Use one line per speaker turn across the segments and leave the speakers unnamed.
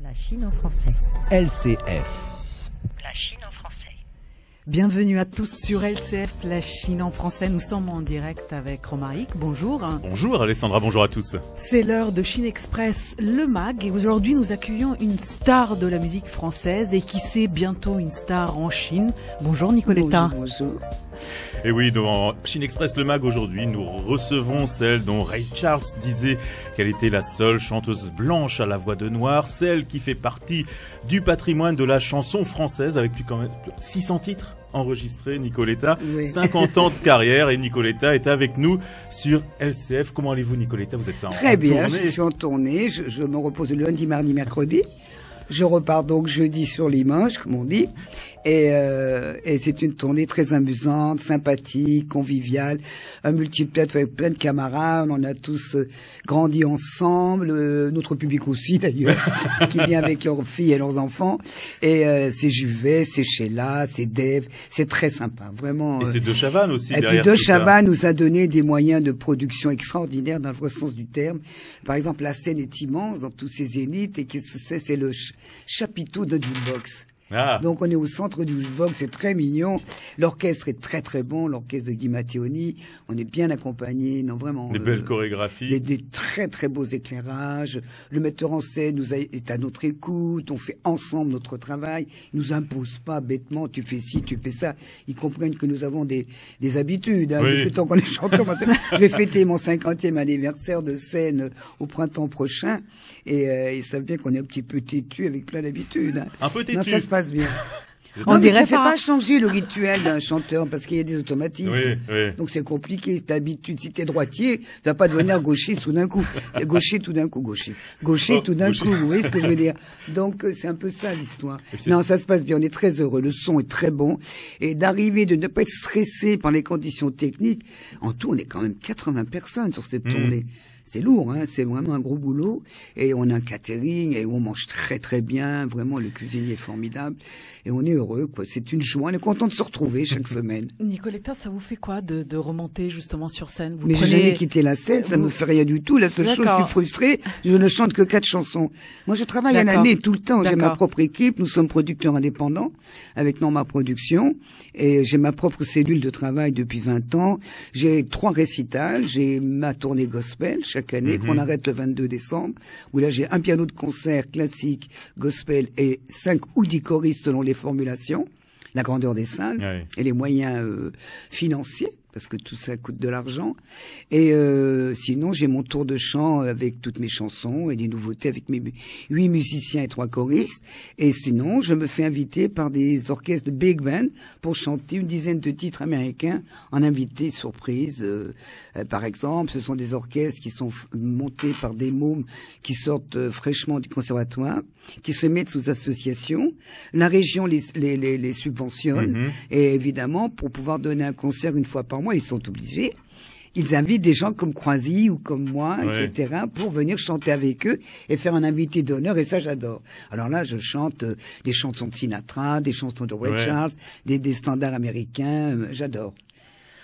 La Chine en français.
LCF.
La Chine en français.
Bienvenue à tous sur LCF, la Chine en français. Nous sommes en direct avec Romaric. Bonjour.
Bonjour Alessandra, bonjour à tous.
C'est l'heure de Chine Express, le MAG. Et aujourd'hui, nous accueillons une star de la musique française et qui sait bientôt une star en Chine. Bonjour Nicoletta.
Bonjour.
Et oui, dans Chine Express le Mag aujourd'hui, nous recevons celle dont Ray Charles disait qu'elle était la seule chanteuse blanche à la voix de noir, celle qui fait partie du patrimoine de la chanson française avec plus quand même 600 titres enregistrés, Nicoletta,
Oui.
50 ans de carrière et Nicoletta est avec nous sur LCF. Comment allez-vous Nicoletta? Vous êtes en
Très bien,
tournée.
je suis en tournée, je me repose le lundi, mardi, mercredi. Je repars donc jeudi sur Limoges, comme on dit. Et c'est une tournée très amusante, sympathique, conviviale, un multiplate avec plein de camarades. On a tous grandi ensemble, notre public aussi d'ailleurs, qui vient avec leurs filles et leurs enfants. Et c'est Juvet, c'est Sheila, c'est Dave, c'est très sympa, vraiment.
Et c'est De Chavannes aussi.
Et puis
derrière
De
tout ça.
Chavannes nous a donné des moyens de production extraordinaires dans le vrai sens du terme. Par exemple, la scène est immense dans tous ses zéniths et c'est le chapiteau de jukebox.
Ah.
Donc on est au centre du jukebox, c'est très mignon. L'orchestre est très très bon, l'orchestre de Guy Matteoni. On est bien accompagné, non vraiment.
Des belles chorégraphies.
Des très très beaux éclairages. Le metteur en scène est à notre écoute. On fait ensemble notre travail. Il nous impose pas bêtement. Tu fais ci, tu fais ça. Ils comprennent que nous avons des habitudes. Hein,
Oui.
depuis le temps qu'on est chanteur. Moi, je vais fêter mon 50e anniversaire de scène au printemps prochain. Et ils savent bien qu'on est un petit peu têtu avec plein d'habitudes. Hein.
Un peu têtu.
Non, ça se passe bien.
On
Non, mais
dirait
tu fais
pas.
pas changer le rituel d'un chanteur parce qu'il y a des automatismes.
Oui, oui.
Donc c'est compliqué. D'habitude, si t'es droitier, tu vas pas devenir gaucher tout d'un coup. Gaucher tout d'un coup, gaucher. Gaucher
Oh,
tout d'un
gaucher.
coup, vous voyez ce que je veux dire. Donc c'est un peu ça l'histoire.
Et puis,
Non, ça se passe bien. On est très heureux. Le son est très bon. Et d'arriver, de ne pas être stressé par les conditions techniques. En tout, on est quand même 80 personnes sur cette tournée. C'est lourd, hein, c'est vraiment un gros boulot. Et on a un catering et on mange très très bien. Vraiment, le cuisinier est formidable. Et on est heureux, quoi. C'est une joie. On est content de se retrouver chaque semaine.
Nicoletta, ça vous fait quoi de remonter justement sur scène? Vous
Mais j'ai jamais quitté la scène, ça me fait rien du tout. La seule chose, je
D'accord.
suis frustrée, je ne chante que 4 chansons. Moi, je travaille à
D'accord.
l'année tout le temps. J'ai ma
D'accord.
propre équipe. Nous sommes producteurs indépendants avec Norma Production. Et j'ai ma propre cellule de travail depuis 20 ans. J'ai 3 récitals. J'ai ma tournée gospel chaque année qu'on arrête le 22 décembre. Où là, j'ai un piano de concert classique, gospel et 5 ou 10 choristes selon les formulations. La grandeur des salles
Ouais.
et les moyens financiers, parce que tout ça coûte de l'argent. Et sinon, j'ai mon tour de chant avec toutes mes chansons et des nouveautés avec mes 8 musiciens et 3 choristes. Et sinon, je me fais inviter par des orchestres de big band pour chanter une dizaine de titres américains en invité surprise. Par exemple, ce sont des orchestres qui sont montés par des mômes qui sortent fraîchement du conservatoire, qui se mettent sous association. La région les subventionne. Et évidemment, pour pouvoir donner un concert une fois par mois, ils sont obligés. Ils invitent des gens comme Croisy ou comme moi,
Ouais.
etc., pour venir chanter avec eux et faire un invité d'honneur. Et ça, j'adore. Alors là, je chante des chansons de Sinatra, des chansons de Ray
Ouais.
Charles, des standards américains. J'adore.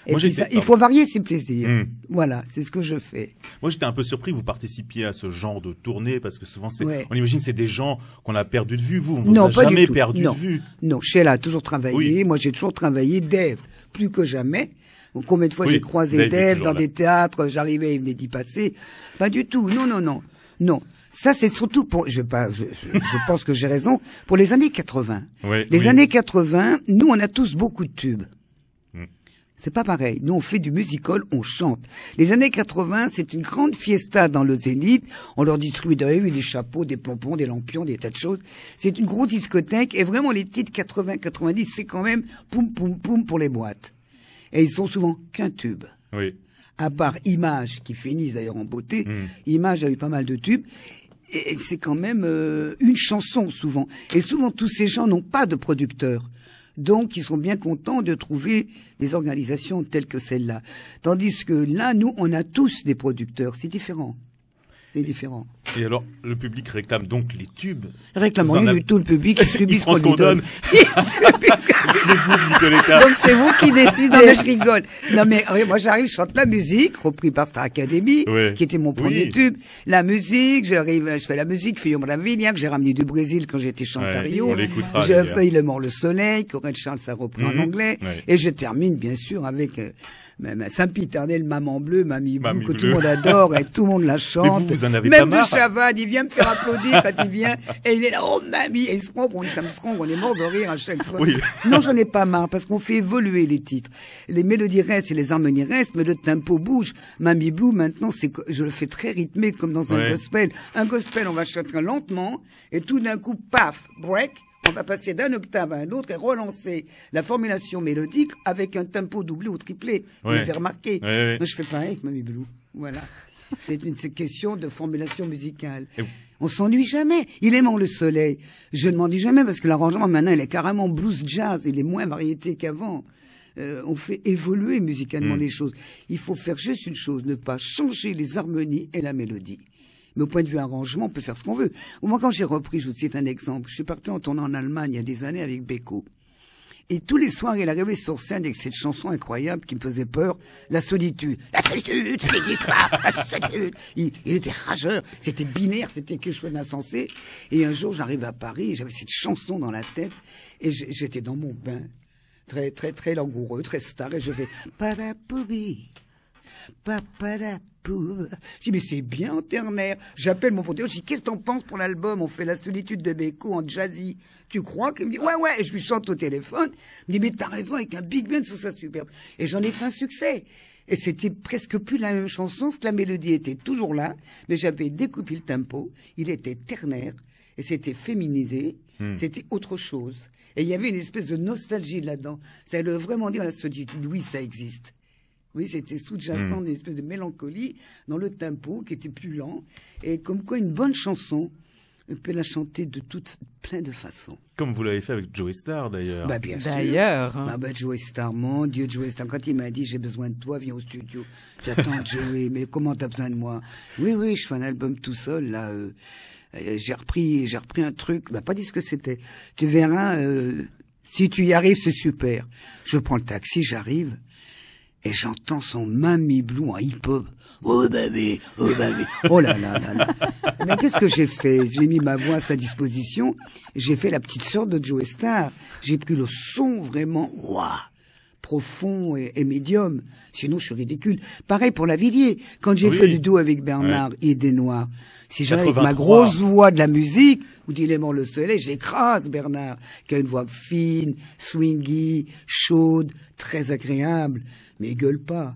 Et
Moi,
puis
j'étais-
ça, il faut varier ses plaisirs.
Mm.
Voilà, c'est ce que je fais.
Moi, j'étais un peu surpris que vous participiez à ce genre de tournée parce que souvent,
Ouais.
on imagine que c'est des gens qu'on a perdu de vue. Vous, on vous
Non,
a
pas du
jamais
tout.
perdu
Non.
de vue.
Non, Sheila a toujours travaillé.
Oui.
Moi, j'ai toujours travaillé. Dave, plus que jamais. Donc, combien de fois
Oui,
j'ai croisé
Dave est
Dave
toujours
dans
là.
des théâtres, j'arrivais, il venait d'y passer. Pas du tout. Non, non, non. Non. Ça, c'est surtout pour, je pense que j'ai raison, pour les années 80.
Ouais,
Les
oui.
années 80, nous, on a tous beaucoup de tubes. C'est pas pareil. Nous, on fait du musical, on chante. Les années 80, c'est une grande fiesta dans le Zénith. On leur distribue des chapeaux, des pompons, des lampions, des tas de choses. C'est une grosse discothèque. Et vraiment, les titres 80-90, c'est quand même poum, poum, poum pour les boîtes. Et ils sont souvent qu'un tube.
Oui.
À part Image, qui finissent d'ailleurs en beauté. Image a eu pas mal de tubes. Et c'est quand même une chanson, souvent. Et souvent, tous ces gens n'ont pas de producteur. Donc, ils sont bien contents de trouver des organisations telles que celle-là. Tandis que là, nous, on a tous des producteurs. C'est différent. C'est différent.
Et alors, le public réclame donc les tubes.
Réclamons du tout le public, il subit ce
prend ce
qu'on
qu'on
lui donne.
donne. Les vous, Nicoletta.
Donc c'est vous qui décidez.
Non mais je rigole. Non mais moi j'arrive, je chante la musique, repris par Star Academy,
Ouais.
qui était mon premier tube. La musique, je fais la musique Fillon Brasilia que j'ai ramené du Brésil quand j'étais chanteur à
Ouais,
Rio.
on l'écoutera,
Je
d'ailleurs.
fais Le Mort le Soleil, qu'Aurel Charles a repris en anglais.
Ouais.
Et je termine bien sûr avec ma Saint-Piternel, Maman Bleue, Mamie Blue,
Mamie
que
Bleue.
tout le monde adore et tout le monde la chante.
vous en avez
Même
pas
de
marre
Chavannes, il vient me faire applaudir quand il vient et il est là, oh mamie, et il se prend pour une Samstrong, on est mort de rire à chaque fois.
Oui.
Non, j'en ai pas marre parce qu'on fait évoluer les titres. Les mélodies restent et les harmonies restent, mais le tempo bouge. Mamie Blue, maintenant, je le fais très rythmé comme dans un
Ouais.
gospel. Un gospel, on va chanter lentement et tout d'un coup, paf, break. On va passer d'un octave à un autre et relancer la formulation mélodique avec un tempo doublé ou triplé. Vous
Ouais.
l'avez remarqué.
Ouais.
Moi, je fais pareil avec Mamie Blue. Voilà. C'est une question de formulation musicale.
Et-
On s'ennuie jamais. Il aimant le soleil. Je ne m'en dis jamais parce que l'arrangement maintenant, il est carrément blues jazz. Il est moins variété qu'avant. On fait évoluer musicalement les choses. Il faut faire juste une chose, ne pas changer les harmonies et la mélodie. Mais au point de vue arrangement, on peut faire ce qu'on veut. Moi, quand j'ai repris, je vous cite un exemple. Je suis parti en tournant en Allemagne il y a des années avec Beko. Et tous les soirs, il arrivait sur scène avec cette chanson incroyable qui me faisait peur, La solitude. La solitude, c'est l'histoire, la solitude. Il était rageur, c'était binaire, c'était quelque chose d'insensé. Et un jour, j'arrive à Paris et j'avais cette chanson dans la tête et j'étais dans mon bain. Très, très, très langoureux, très star. Et je fais, Parapoubi. Paparapou. Je dis, mais c'est bien ternaire. J'appelle mon pote, je dis, qu'est-ce que t'en penses pour l'album? On fait La solitude de Beko en jazzy. Tu crois? Il me dit, ouais. Et je lui chante au téléphone. Il me dit, mais t'as raison, avec un big band, ça superbe. Et j'en ai fait un succès. Et c'était presque plus la même chanson, sauf que la mélodie était toujours là, mais j'avais découpé le tempo. Il était ternaire. Et c'était féminisé. C'était autre chose. Et il y avait une espèce de nostalgie là-dedans. Ça veut vraiment dire la solitude. Oui, ça existe. Oui, c'était sous-jacent d'une espèce de mélancolie dans le tempo qui était plus lent. Et comme quoi, une bonne chanson, on peut la chanter de plein de façons.
Comme vous l'avez fait avec Joey Starr, d'ailleurs.
Bah, bien sûr.
D'ailleurs.
Ah bah, Joey Starr, mon Dieu, Joey Starr. Quand il m'a dit, j'ai besoin de toi, viens au studio. J'attends Joey, mais comment t'as besoin de moi? Oui, je fais un album tout seul, là, j'ai repris un truc, bah, pas dit ce que c'était. Tu verras, si tu y arrives, c'est super. Je prends le taxi, j'arrive. Et j'entends son Mamie Blue en hip-hop. Oh baby, oh baby. Oh là là là là. Mais qu'est-ce que j'ai fait? J'ai mis ma voix à sa disposition. J'ai fait la petite sœur de Joey Starr. J'ai pris le son vraiment, waouh, profond et médium. Sinon, je suis ridicule. Pareil pour Lavilliers. Quand j'ai fait du duo avec Bernard et des Noirs, si j'arrive avec ma
83.
grosse voix de la musique, ou d'Il aimant le soleil, j'écrase Bernard, qui a une voix fine, swingy, chaude, très agréable, mais il gueule pas.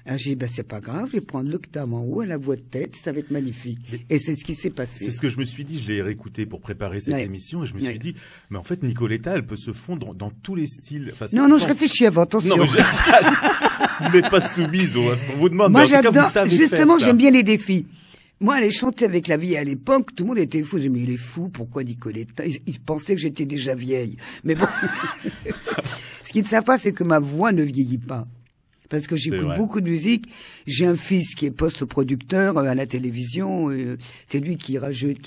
Alors j'ai dit, ben, c'est pas grave, je vais prendre l'octave en haut et la voix de tête, ça va être magnifique. Et c'est ce qui s'est passé.
C'est ce que je me suis dit, je l'ai réécouté pour préparer cette émission et je me suis dit, mais en fait, Nicoletta, elle peut se fondre dans tous les styles. Enfin,
Non, je réfléchis avant, attention.
Non, mais vous n'êtes pas soumise à ce qu'on vous demande.
Moi,
mais en tout cas, vous
j'adore,
savez
justement,
faire ça.
j'aime bien les défis. Moi, aller chanter avec la vie à l'époque, tout le monde était fou. Je me disais, mais il est fou, pourquoi Nicoletta? Ils pensaient que j'étais déjà vieille. Mais bon. Ce qu'ils ne savent pas, c'est que ma voix ne vieillit pas. Parce que j'écoute beaucoup de musique. J'ai un fils qui est post-producteur à la télévision. C'est lui qui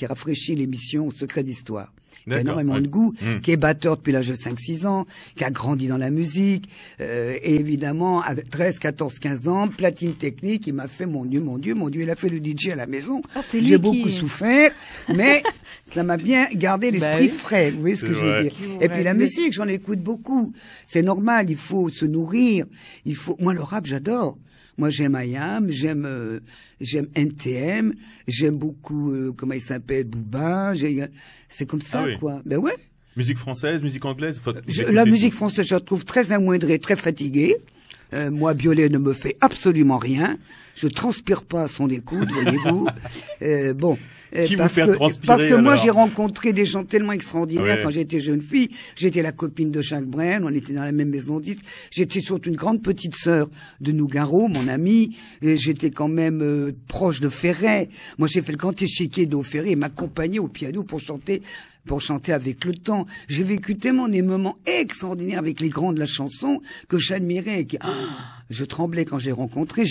rafraîchit l'émission Secret d'Histoire. Qui a énormément de goût, qui est batteur depuis l'âge de 5-6 ans, qui a grandi dans la musique, et évidemment, à 13, 14, 15 ans, platine technique, il m'a fait, mon Dieu, il a fait le DJ à la maison. J'ai beaucoup souffert, mais ça m'a bien gardé l'esprit frais, vous voyez ce que je veux dire. Et puis la musique, j'en écoute beaucoup. C'est normal, il faut se nourrir, moi le rap, j'adore. Moi, j'aime IAM, j'aime NTM, j'aime beaucoup, comment il s'appelle, Booba, c'est comme ça, quoi. Ben ouais.
Musique française, musique anglaise?
La musique française, je la trouve très amoindrée, très fatiguée. Moi, Biolay ne me fait absolument rien. Je transpire pas à son écoute, voyez-vous. Bon.
Qui vous fait transpirer,
parce que moi,
alors
j'ai rencontré des gens tellement extraordinaires
Ouais.
quand j'étais jeune fille. J'étais la copine de Jacques Brel, on était dans la même maison de disques. J'étais surtout une grande petite sœur de Nougaro, mon ami. Et j'étais quand même proche de Ferret. Moi, j'ai fait le grand échiquier d'Eau Ferret et m'accompagnait au piano pour chanter avec le temps. J'ai vécu tellement des moments extraordinaires avec les grands de la chanson que j'admirais. Je tremblais quand j'ai rencontré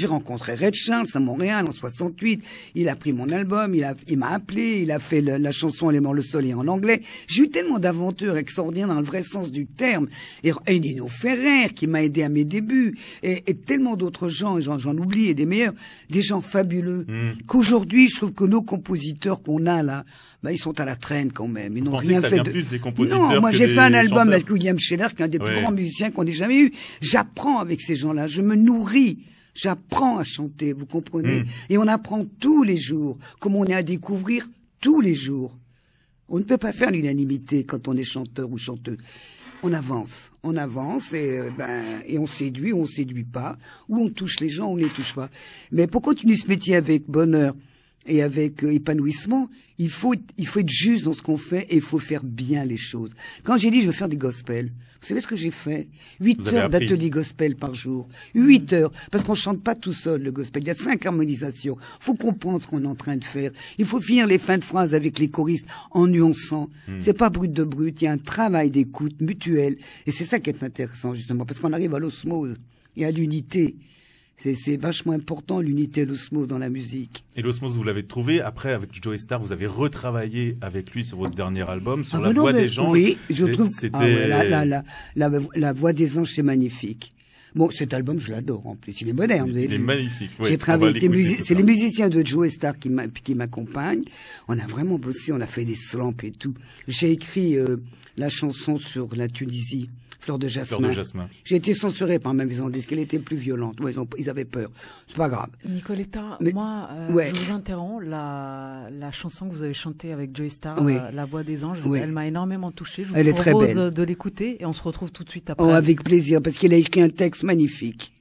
Ray Charles à Montréal en 68. Il a pris mon album, il m'a appelé, il a fait la chanson Les Morts, le Soleil en anglais. J'ai eu tellement d'aventures extraordinaires dans le vrai sens du terme. Et Nino Ferrer qui m'a aidé à mes débuts. Et tellement d'autres gens, et j'en oublie, et des meilleurs, des gens fabuleux. Qu'aujourd'hui, je trouve que nos compositeurs qu'on a là, bah, ils sont à la traîne quand même. Ils n'ont rien fait de...
plus des compositeurs.
Non, moi j'ai fait un album
chanteurs.
avec William Scheller, qui est un des plus grands musiciens qu'on ait jamais eu. J'apprends avec ces gens-là, je me nourris. J'apprends à chanter, vous comprenez? Et on apprend tous les jours, comme on est à découvrir tous les jours. On ne peut pas faire l'unanimité quand on est chanteur ou chanteuse. On avance et on séduit ou on séduit pas, ou on touche les gens ou on les touche pas. Mais pour continuer ce métier avec bonheur et avec épanouissement, il faut être juste dans ce qu'on fait et il faut faire bien les choses. Quand j'ai dit je veux faire des gospels, vous savez ce que j'ai fait? 8 heures d'atelier gospel par jour. 8 heures. Parce qu'on chante pas tout seul le gospel. Il y a 5 harmonisations. Faut comprendre ce qu'on est en train de faire. Il faut finir les fins de phrases avec les choristes en nuançant. C'est pas brut de brut. Il y a un travail d'écoute mutuel. Et c'est ça qui est intéressant, justement. Parce qu'on arrive à l'osmose et à l'unité. C'est vachement important, l'unité et l'osmose dans la musique.
Et l'osmose, vous l'avez trouvé. Après, avec Joey Starr, vous avez retravaillé avec lui sur votre dernier album, sur La Voix des Anges.
Oui, je trouve. La Voix des Anges, c'est magnifique. Bon, cet album, je l'adore, en plus. Il est moderne, vous avez vu.
Il est magnifique.
J'ai travaillé avec c'est les musiciens de Joey Starr qui m'accompagnent. On a vraiment bossé, on a fait des slams et tout. J'ai écrit, la chanson sur la Tunisie. Fleur de jasmin. J'ai été censuré par ma maison de disque. Elle était plus violente. Ouais, ils avaient peur. C'est pas grave.
Nicoletta, moi, je vous interromps. La chanson que vous avez chantée avec Joey Starr, La Voix des Anges, elle m'a énormément touchée. Je vous propose de l'écouter et on se retrouve tout de suite après.
Oh, avec plaisir, parce qu'il a écrit un texte magnifique.